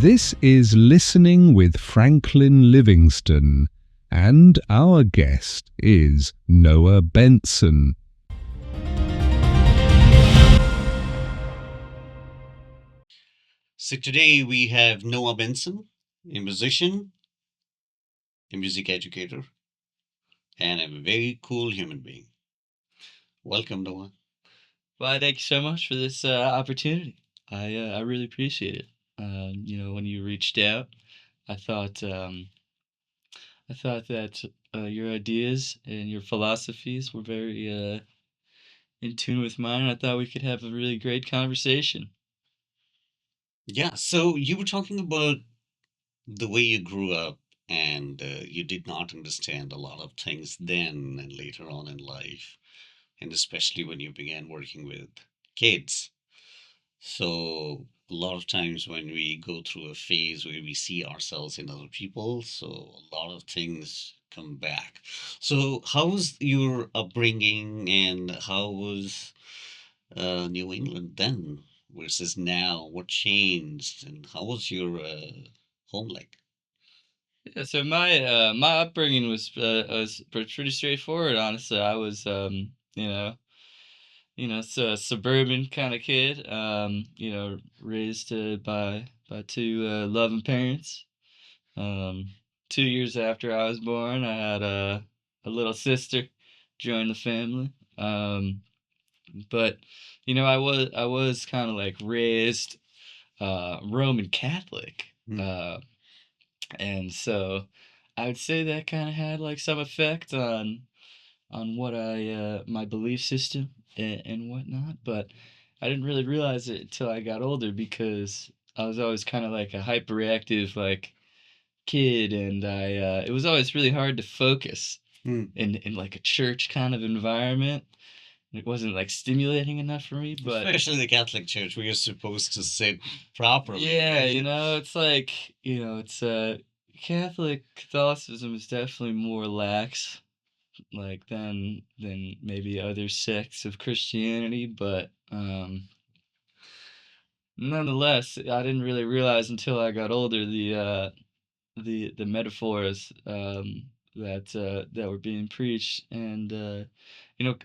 This is Listening with Franklin Livingston, and our guest is Noah Benson. So today we have Noah Benson, a musician, a music educator, and a very cool human being. Welcome, Noah. Well, thank you so much for this opportunity. I really appreciate it. When you reached out, I thought I thought that your ideas and your philosophies were very in tune with mine. I thought we could have a really great conversation. Yeah, so you were talking about the way you grew up and you did not understand a lot of things then and later on in life, and especially when you began working with kids. So a lot of times when we go through a phase where we see ourselves in other people, so a lot of things come back. So how was your upbringing and how was New England then versus now? What changed and how was your home like? Yeah, so my upbringing was pretty straightforward. Honestly, I was so a suburban kind of kid. Raised by two loving parents. Um, 2 years after I was born, I had a little sister join the family. But I was kind of like raised Roman Catholic, Mm. uh, and so I would say that kind of had like some effect on what I my belief system and whatnot. But I didn't really realize it until I got older because I was always kind of like a hyperactive like kid, and I it was always really hard to focus Mm. in like a church kind of environment. It wasn't like stimulating enough for me, but Especially the Catholic Church, we are supposed to sit properly, yeah, right? it's like, it's Catholicism is definitely more lax like than maybe other sects of Christianity, but nonetheless, I didn't really realize until I got older the metaphors that were being preached, and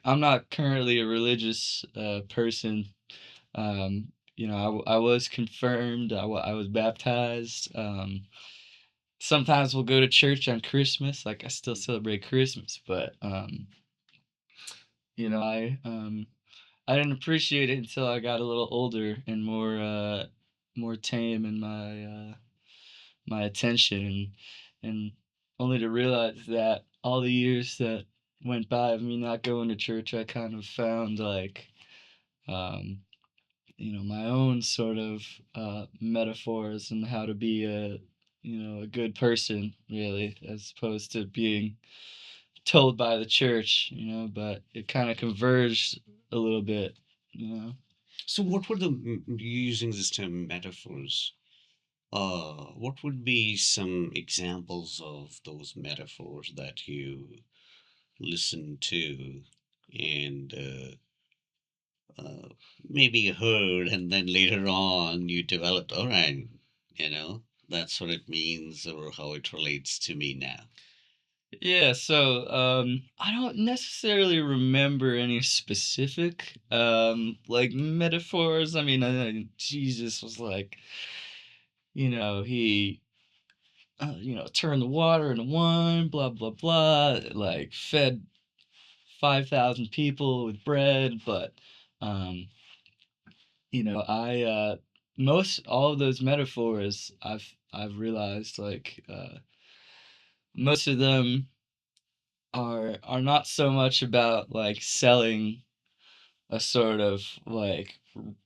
I'm not currently a religious person. I was confirmed. I was baptized. Sometimes we'll go to church on Christmas. Like I still celebrate Christmas, but I didn't appreciate it until I got a little older and more tame in my attention, and only to realize that all the years that went by of me not going to church, I kind of found like um, my own sort of metaphors and how to be a good person, really, as opposed to being told by the church, but it kind of converged a little bit, you know. So, what were using this term metaphors? What would be some examples of those metaphors that you listened to and uh, maybe heard, and then later on you developed, all right, you know, that's what it means or how it relates to me now? Yeah, so I don't necessarily remember any specific like metaphors. I mean, Jesus was like, he turned the water into wine, blah blah blah, like fed 5,000 people with bread, but um I most all of those metaphors I've realized like most of them are not so much about like selling a sort of like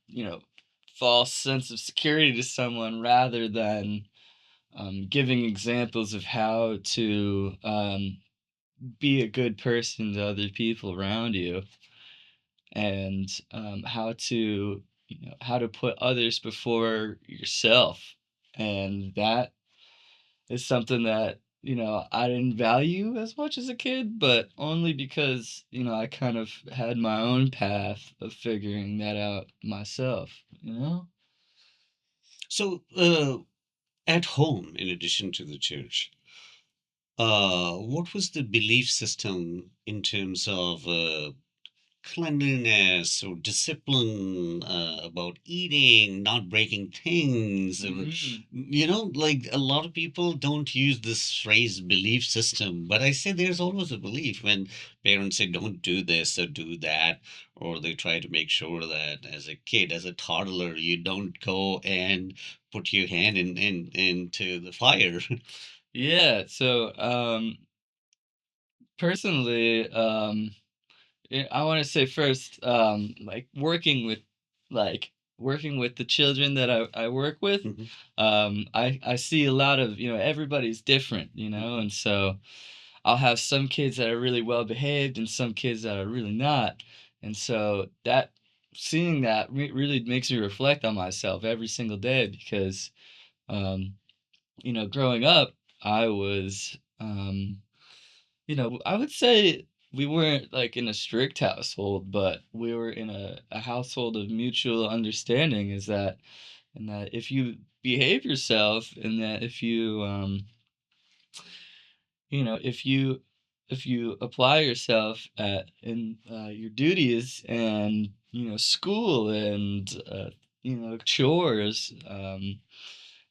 you know false sense of security to someone rather than giving examples of how to be a good person to other people around you, and how to put others before yourself, and that is something that I didn't value as much as a kid, but only because I kind of had my own path of figuring that out myself. So, At home, in addition to the church, what was the belief system in terms of cleanliness or discipline, about eating, not breaking things, or, Mm. like a lot of people don't use this phrase belief system, but I say there's always a belief when parents say don't do this or do that, or they try to make sure that as a kid, as a toddler, you don't go and put your hand into the fire. Yeah, so personally, yeah, I want to say first, like working with the children that I work with, Mhm, I see a lot of, everybody's different, mhm. and so I'll have some kids that are really well behaved and some kids that are really not, and so that seeing that really makes me reflect on myself every single day because, um, growing up, I was, I would say we weren't like in a strict household, but we were in a household of mutual understanding is that and that if you behave yourself and that if you if you apply yourself at in your duties and school and chores,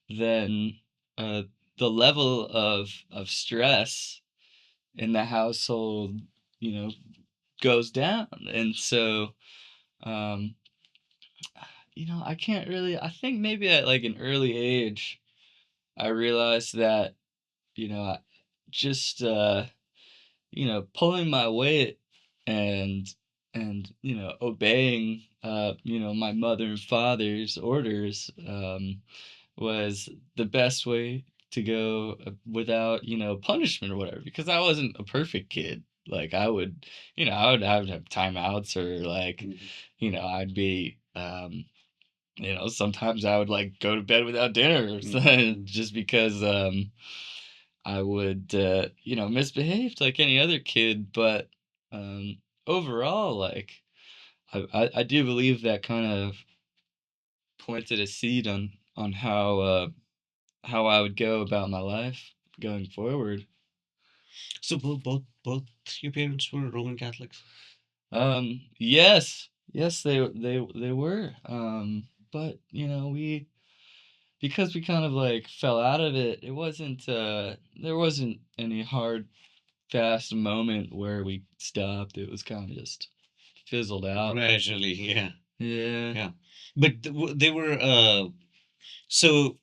then uh, the level of stress in the household, you know, goes down. And so, um, I can't really, I think maybe at like an early age, I realized that, I just, pulling my weight and, obeying, my mother and father's orders, was the best way to go without, punishment or whatever, because I wasn't a perfect kid. Like I would have timeouts or like, Mhm, I'd be, sometimes I would like go to bed without dinner or mhm, something just because, I would, misbehave like any other kid. But, um, overall, like I do believe that kind of planted a seed on how I would go about my life going forward. So both your parents were Roman Catholics? Yes, yes, they were. But we because we kind of like fell out of it. It wasn't there wasn't any hard fast moment where we stopped. It was kind of just fizzled out. Gradually, yeah, Yeah. yeah. But they were, so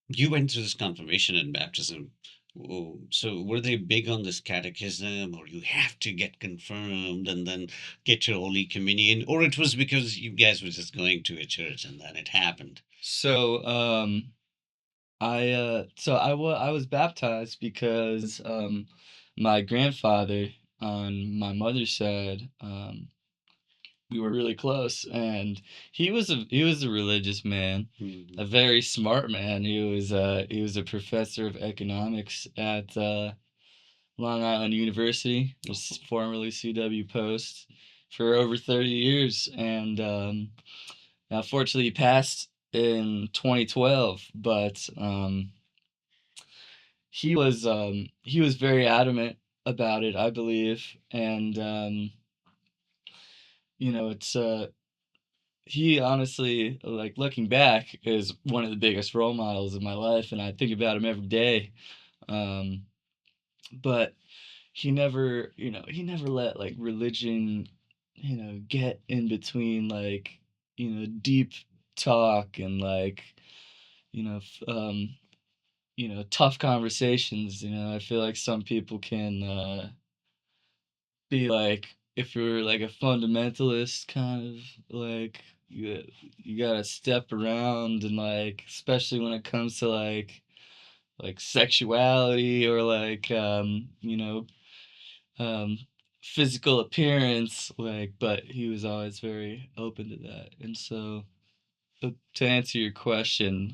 you went through this confirmation and baptism. Oh, so were they big on this catechism, or you have to get confirmed and then get your Holy Communion, or it was because you guys were just going to a church and then it happened? So I was baptized because my grandfather on my mother's side, we were really close, and he was a religious man, a Mhm. very smart man. He was a professor of economics at Long Island University, was formerly CW Post, for over 30 years, and unfortunately he passed in 2012. But he was very adamant about it, I believe, and it's he honestly, like, looking back, is one of the biggest role models of my life, and I think about him every day. Um, but he never let like religion, get in between like, deep talk and like, tough conversations. I feel like some people can be like, if you're like a fundamentalist kind of like, you gotta step around and like, especially when it comes to like sexuality or like um physical appearance, like, but he was always very open to that. And so, to answer your question,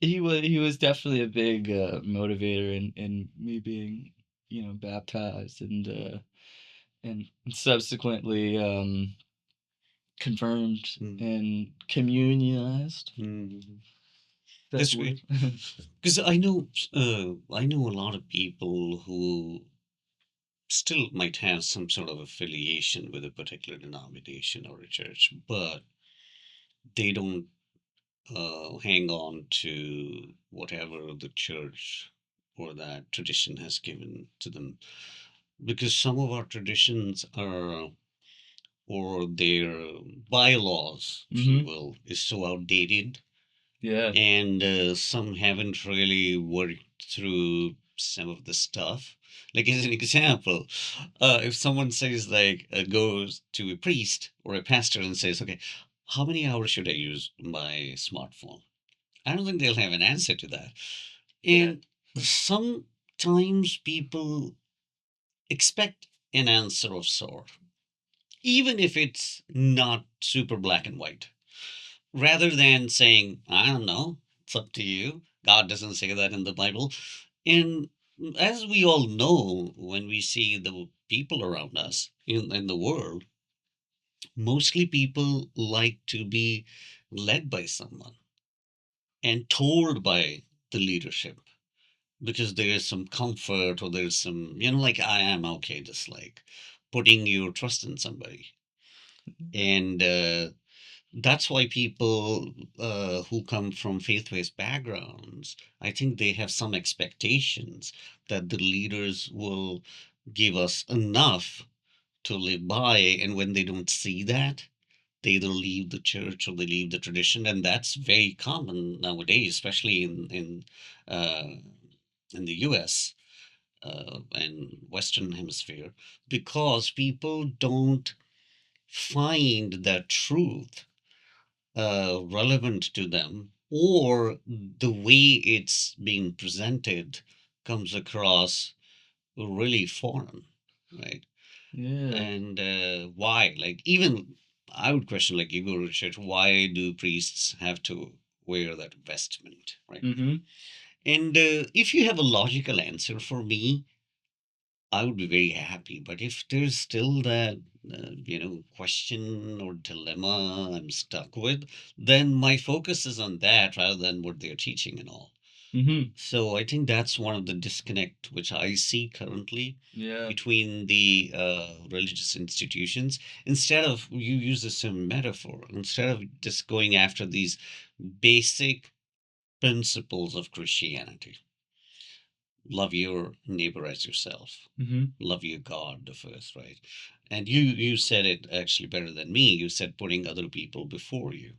he was definitely a big motivator in me being baptized and subsequently confirmed Mhm. and communionized. Mhm. That's That's weird. great. Because I know a lot of people who still might have some sort of affiliation with a particular denomination or a church, but they don't hang on to whatever the church or that tradition has given to them. Because some of our traditions are, or their bylaws, if you Mm-hmm. will, is so outdated, Yeah. and some haven't really worked through some of the stuff. Like as an example, if someone says like goes to a priest or a pastor and says, "Okay, how many hours should I use my smartphone?" I don't think they'll have an answer to that. Yeah. And sometimes people expect an answer of sort, even if it's not super black and white, rather than saying, I don't know, it's up to you. God doesn't say that in the Bible. And as we all know, when we see the people around us in the world, mostly people like to be led by someone and told by the leadership because there is some comfort or there's some, like I am okay, just like putting your trust in somebody. And that's why people who come from faith-based backgrounds, I think they have some expectations that the leaders will give us enough to live by. And when they don't see that, they either leave the church or they leave the tradition. And that's very common nowadays, especially uh, in the US and Western Hemisphere, because people don't find that truth relevant to them, or the way it's being presented comes across really foreign, right? Yeah. And why? Like, even I would question, like, you go to church, why do priests have to wear that vestment, right? Mm-hmm. And if you have a logical answer for me, I would be very happy. But if there's still that, question or dilemma I'm stuck with, then my focus is on that rather than what they're teaching and all. Mm-hmm. So I think that's one of the disconnect which I see currently Yeah. between the religious institutions. Instead of, you use this as a metaphor, instead of just going after these basic principles of Christianity, love your neighbor as yourself, Mm-hmm. love your God the first, right? And you said it actually better than me. You said putting other people before you.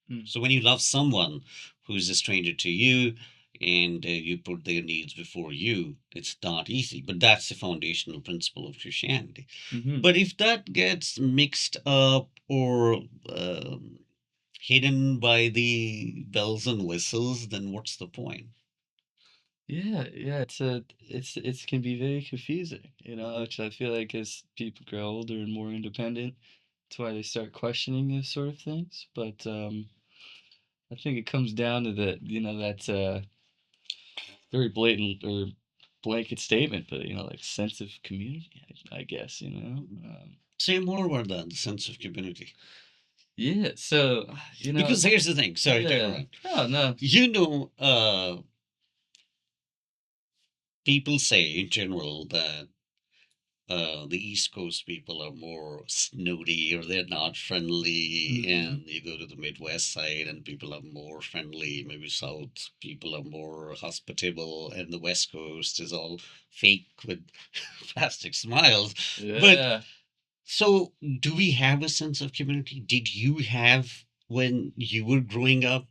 Mm. So when you love someone who's a stranger to you, and you put their needs before you, it's not easy. But that's the foundational principle of Christianity. Mm-hmm. But if that gets mixed up or um, hidden by the bells and whistles, then what's the point? Yeah, yeah, it can be very confusing, which I feel like as people grow older and more independent, that's why they start questioning those sort of things. But I think it comes down to that very blatant or blanket statement, but like sense of community, I guess, Say more about that, the sense of community. Yeah, so Because here's the thing, sorry to yeah, interrupt. oh no, People say in general that the East Coast people are more snooty or they're not friendly, hmm, and you go to the Midwest side and people are more friendly. Maybe South people are more hospitable, and the West Coast is all fake with plastic smiles. But yeah. so, do we have a sense of community? Did you have when you were growing up?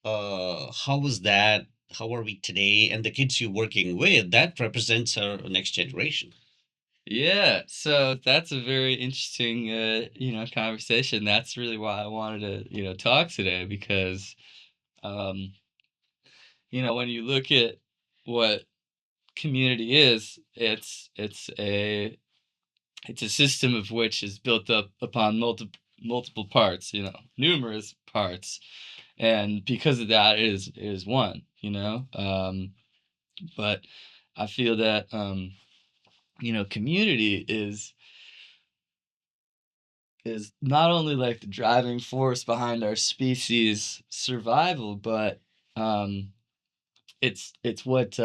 How was that? How are we today? And the kids you're working with, that represents our next generation. Yeah, so that's a very interesting, conversation. That's really why I wanted to, talk today because, um, when you look at what community is, it's a system of which is built up upon multiple parts, numerous parts, and because of that, it is one, But I feel that, community is not only like the driving force behind our species survival, but um, it's what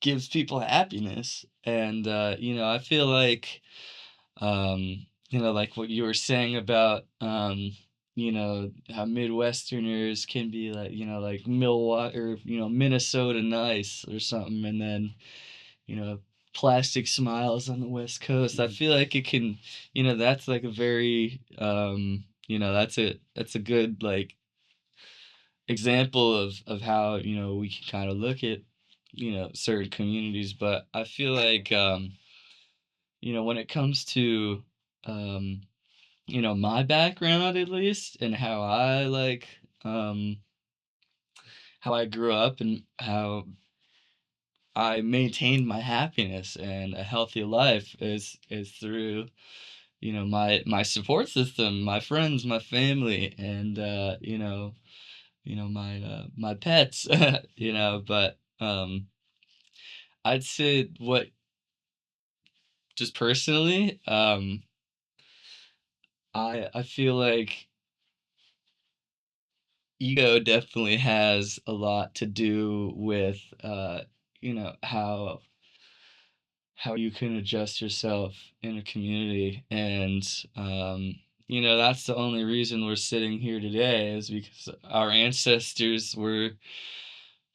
gives people happiness. And I feel like like what you were saying about how Midwesterners can be like, like Milwaukee or Minnesota nice or something, and then you know plastic smiles on the West Coast. I feel like it can, that's like a very that's a good like example of how we can kind of look at certain communities. But I feel like when it comes to um my background, at least, and how I like how I grew up and how I maintained my happiness and a healthy life is through my support system, my friends, my family, and my pets. But I'd say what just personally, I feel like ego definitely has a lot to do with how you can adjust yourself in a community. And that's the only reason we're sitting here today, is because our ancestors were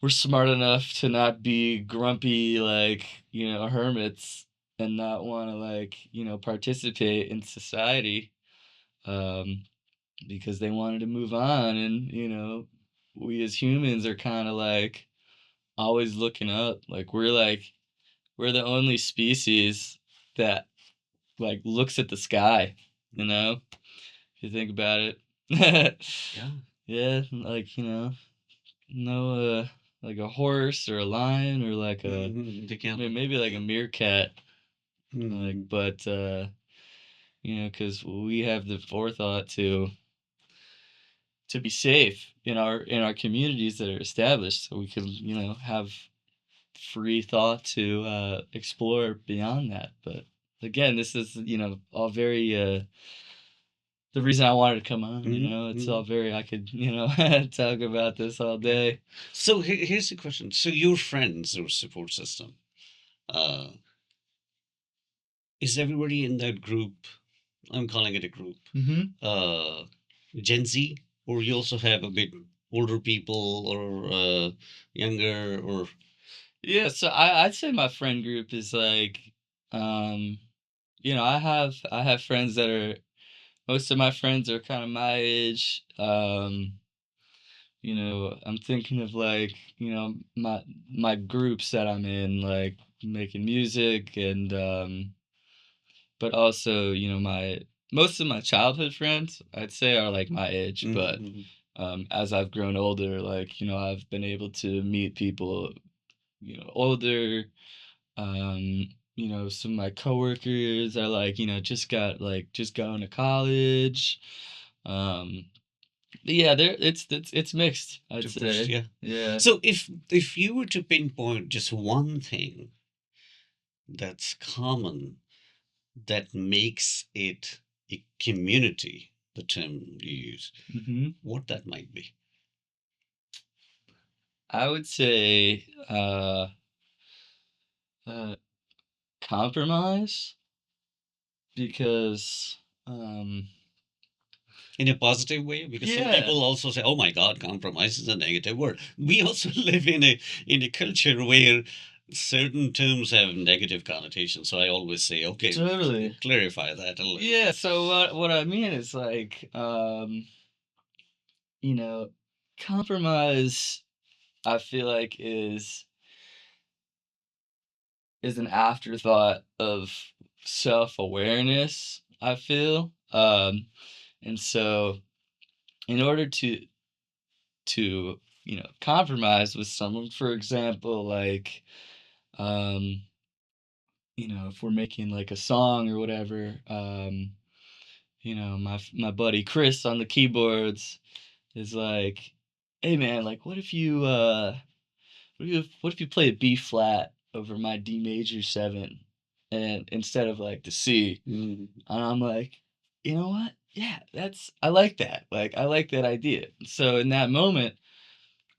smart enough to not be grumpy like hermits, and not want to like participate in society, um because they wanted to move on. And we as humans are kind of like always looking up. Like we're the only species that like looks at the sky, if you think about it. Yeah. Yeah, like no like a horse or a lion or like a They can. maybe like a meerkat, like. Mhm. But because we have the forethought to be safe in our communities that are established, so we can have free thought to explore beyond that. But again, this is all very the reason I wanted to come on. It's all Mhm. very, I could talk about this all Yeah. day. So here's the question. So your friends or support system, uh, is everybody in that group? I'm calling it a group. Mm-hmm. Uh, Gen Z, or you also have a bit older people or younger or. Yeah, so I'd say my friend group is like, um, I have friends that are, most of my friends are kind of my age. I'm thinking of like, my groups that I'm in, like making music, and but also, my most of my childhood friends, I'd say, are like my age. But Mhm. as I've grown older, like, I've been able to meet people, older. Some of my coworkers are like, just going to college. Um, but yeah, it's mixed, I'd Diverse, say. yeah. Yeah. So if you were to pinpoint just one thing that's common that makes it a community, the term you use, hmm what that might be. I would say uh, compromise, because In a positive way, because some yeah, people also say, oh my god, compromise is a negative word. We also live in a culture where certain terms have negative connotations, so I always say, okay, totally. clarify that a little Yeah, bit. so what I mean is like, you know, compromise, I feel like is an afterthought of self-awareness, I feel. And so in order to compromise with someone, for example, like, um, if we're making like a song or whatever, my buddy Chris on the keyboards is like, "Hey man, like what if you play a B flat over my D major 7, and instead of like the C?" Mm. And I'm like, "You know what? Yeah, I like that. Like I like that idea." So in that moment,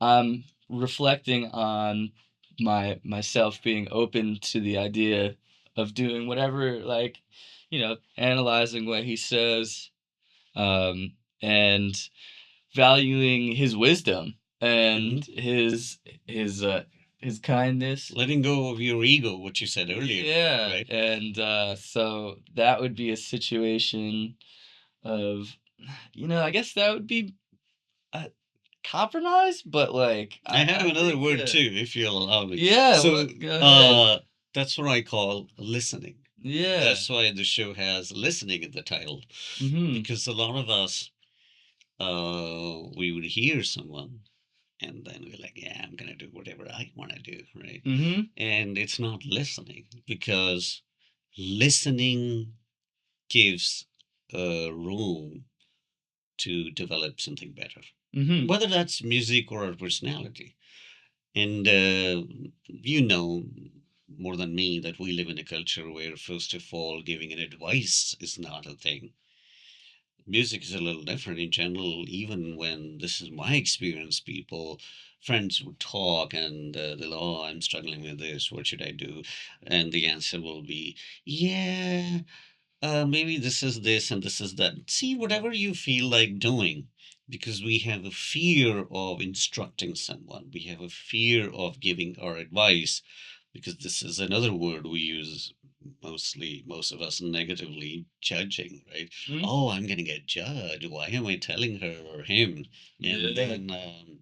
I'm reflecting on myself being open to the idea of doing whatever, like, analyzing what he says, um, and valuing his wisdom and Hmm. his uh his kindness. Letting go of your ego, what you said earlier, Yeah, right? and so that would be a situation of, I guess that would be a compromise, but like I I have another think word too, if you'll allow me. yeah, well, So, go ahead. that's what I call listening. Yeah. That's why the show has listening in the title, Mhm. because a lot of us, we would hear someone and then we're like, yeah, I'm gonna do whatever I want to do, right? Mhm. And it's not listening, because listening gives room to develop something better, Mhm. whether that's music or our personality. And you know more than me that we live in a culture where, first of all, giving an advice is not a thing. Music is a little different in general. Even when, this is my experience, people, friends would talk and they'll, oh, I'm struggling with this, what should I do? And the answer will be, yeah, maybe this is this and this is that. See, whatever you feel like doing, because we have a fear of instructing someone, we have a fear of giving our advice, because this is another word we use mostly, most of us, negatively, judging, right? Mhm. Oh, I'm going to get judged. Why am I telling her or him? And Yeah. then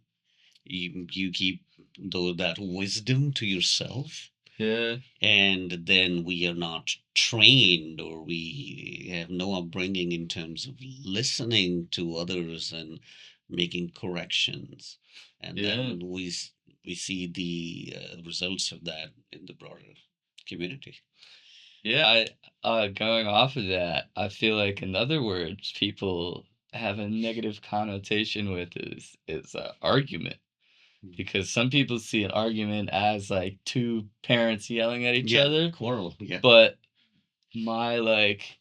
you keep that wisdom to yourself, Yeah. and then we are not trained, or we have no upbringing in terms of listening to others and making corrections, and Yeah. then we see the results of that in the broader community. Yeah, going off of that, I feel like another word people have a negative connotation with is argument, Mhm. because some people see an argument as like two parents yelling at each Yeah, other, quarrel. Yeah. but my like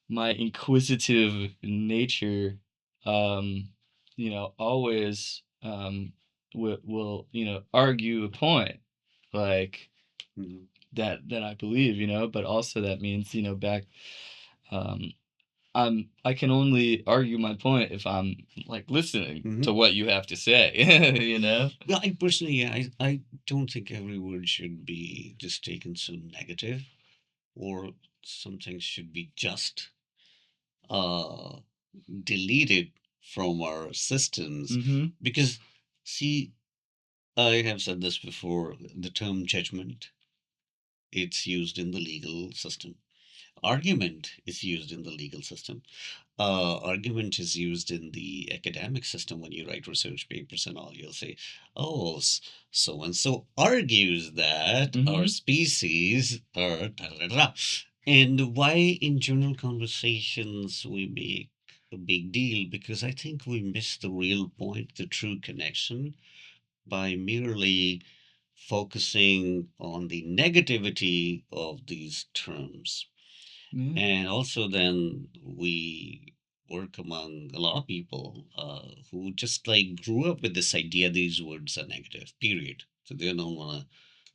my inquisitive nature, um, always will argue a point, like Mhm. that I believe, but also that means, back, um I can only argue my point if I'm like listening to Mhm. what you have to say, you know? Well, I personally, yeah, I don't think every word should be just taken so negative, or some things should be just uh deleted from our systems. Mhm. Because, see, I have said this before, the term judgment, it's used in the legal system. Argument is used in the legal system. Argument is used in the academic system. When you write research papers and all, you'll say, oh, so and so argues that our Mhm. species are da, da, da, da. And why in general conversations we make a big deal? Because I think we miss the real point, the true connection, by merely focusing on the negativity of these terms. Yeah. And also, then we work among a lot of people who just like grew up with this idea these words are negative, period. So they don't want to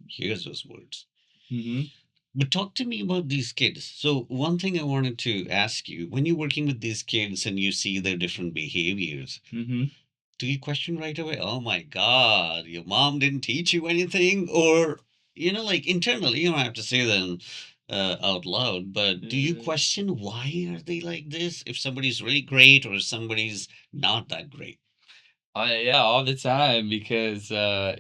hear those words. Mhm. But talk to me about these kids. So, one thing I wanted to ask you, when you're working with these kids and you see their different behaviors, Mhm. do you question right away, oh my God, your mom didn't teach you anything? Or, like internally, you don't have to say them out loud, but do you Yeah. question why are they like this? If somebody's really great or somebody's not that great? Yeah, all the time, because I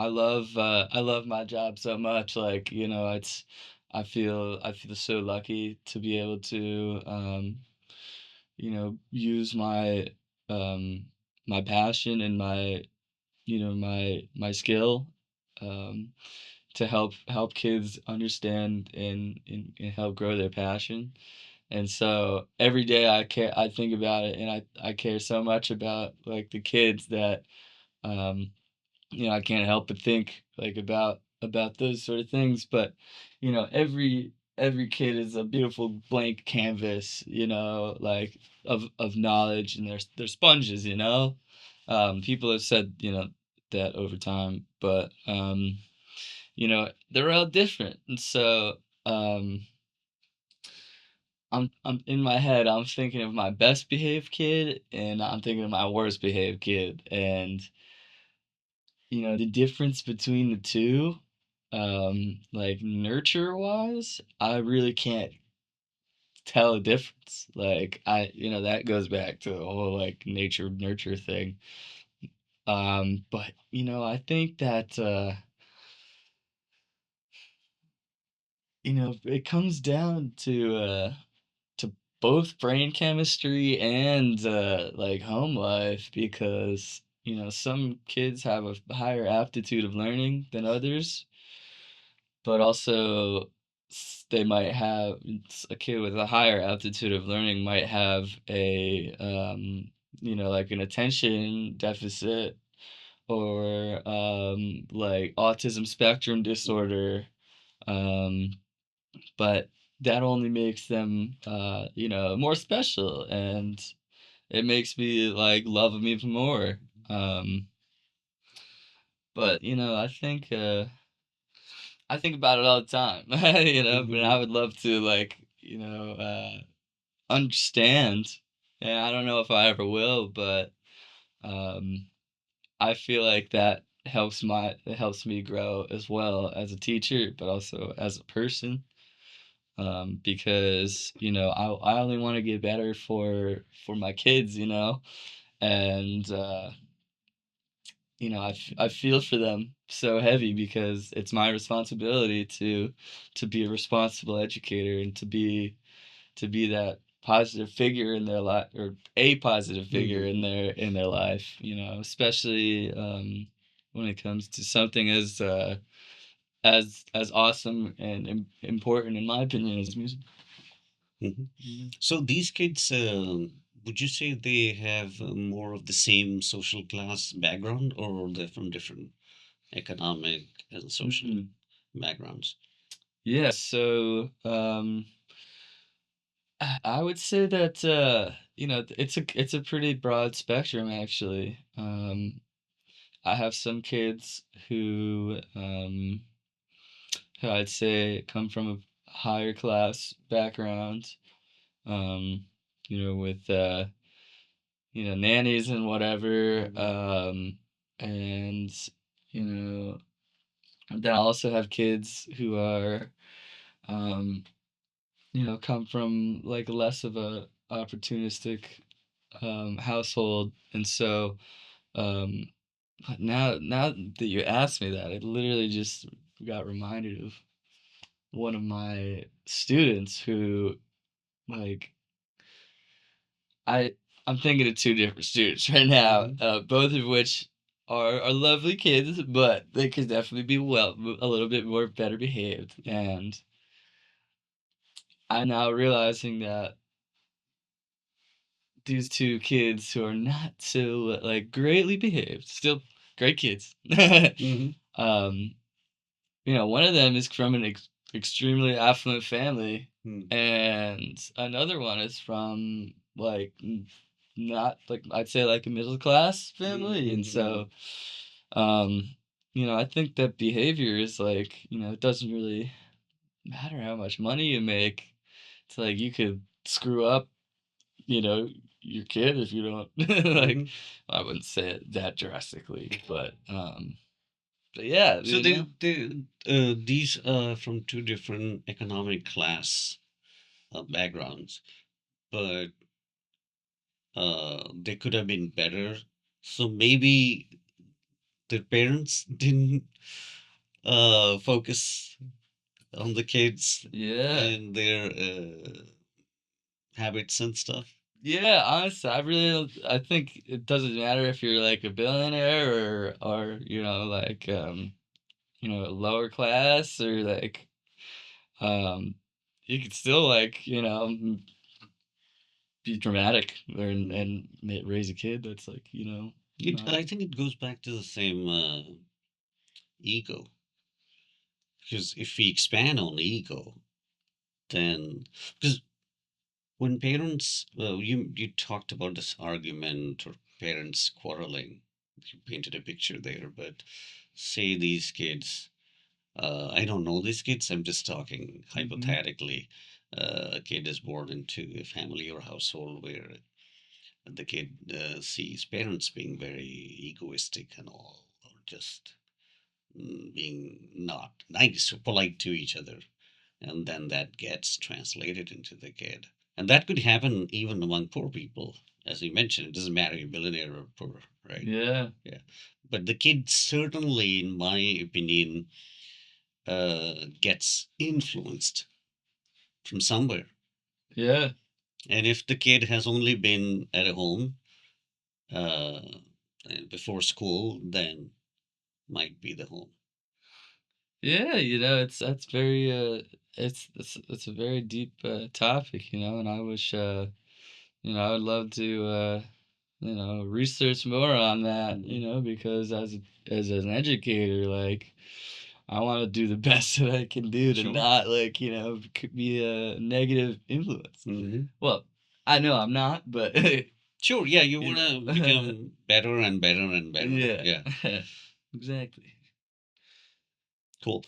love my job so much, like, it's I feel so lucky to be able to use um my passion and my skill, um to help kids understand and help grow their passion. And so every day I think about it, and I care so much about like the kids that, um I can't help but think like about those sort of things. But every kid is a beautiful blank canvas, like of knowledge, and they're sponges, People have said, that over time, but they're all different, and so um, I'm in my head. I'm thinking of my best behaved kid, and I'm thinking of my worst behaved kid, and the difference between the two, like nurture wise, I really can't tell a difference. Like that goes back to the whole like nature nurture thing. But I think that it comes down to both brain chemistry and like home life because some kids have a higher aptitude of learning than others, but also they might have a kid with a higher aptitude of learning might have a like an attention deficit or like autism spectrum disorder, um but that only makes them more special, and it makes me like love them even more. But I think about it all the time. But I Mhm. would love to like understand, and I don't know if I ever will, but um I feel like that it helps me grow as well as a teacher but also as a person, because I only want to get better for my kids, and I feel for them so heavy because it's my responsibility to be a responsible educator and to be that positive figure in their life, or a positive figure Mhm. in their life, especially when it comes to something as awesome and important in my opinion as music. Mhm. Mhm. So these kids, would you say they have more of the same social class background, or they're from different economic and social Mhm. backgrounds? Yeah, so I would say that it's a pretty broad spectrum actually. I have some kids who I'd say come from a higher class background, um, with nannies and whatever, Mhm. and you know then I also have kids who are um, come from like less of a opportunistic household, and so um, now that you asked me that, I literally just got reminded of one of my students who like I I'm thinking of two different students right now, Mhm. both of which are lovely kids, but they could definitely be a little bit more better behaved, and I'm now realizing that these two kids who are not so like greatly behaved, still great kids. Mhm. um, one of them is from an extremely affluent family, Mhm. and another one is from like not like I'd say like a middle class Mhm. family, and Mhm. so um, I think that behavior is like it doesn't really matter how much money you make. It's like you could screw up you know, your kid if you don't like Mhm. I wouldn't say it that drastically, but yeah, So these are from two different economic class backgrounds, but they could have been better. So maybe their parents didn't focus on the kids Yeah. and their habits and stuff. Yeah, honestly, I think it doesn't matter if you're like a billionaire or like lower class or like um you could still like, be dramatic Mm. and raise a kid that's like, not. I think it goes back to the same ego, because if we expand on ego, then because when parents, you talked about this argument or parents quarreling. You painted a picture there, but say these kids, I don't know these kids, I'm just talking Mm-hmm. hypothetically. A kid is born into a family or household where the kid sees parents being very egoistic and all, or just being not nice or polite to each other. And then that gets translated into the kid. And that could happen even among poor people. As you mentioned, it doesn't matter if you're billionaire or poor, right? Yeah. Yeah. But the kid certainly, in my opinion, gets influenced from somewhere. Yeah. And if the kid has only been at a home uh, before school, then might be the home. Yeah, it's that's very it's a very deep topic, and I wish I would love to research more on that, Mhm. because as an educator, like I want to do the best that I can do to Sure. not like, could be a negative influence. Hmm. Well, I know I'm not, but Sure. Yeah, you you want to know. become better and better and better. Yeah. Yeah. Exactly. Cool.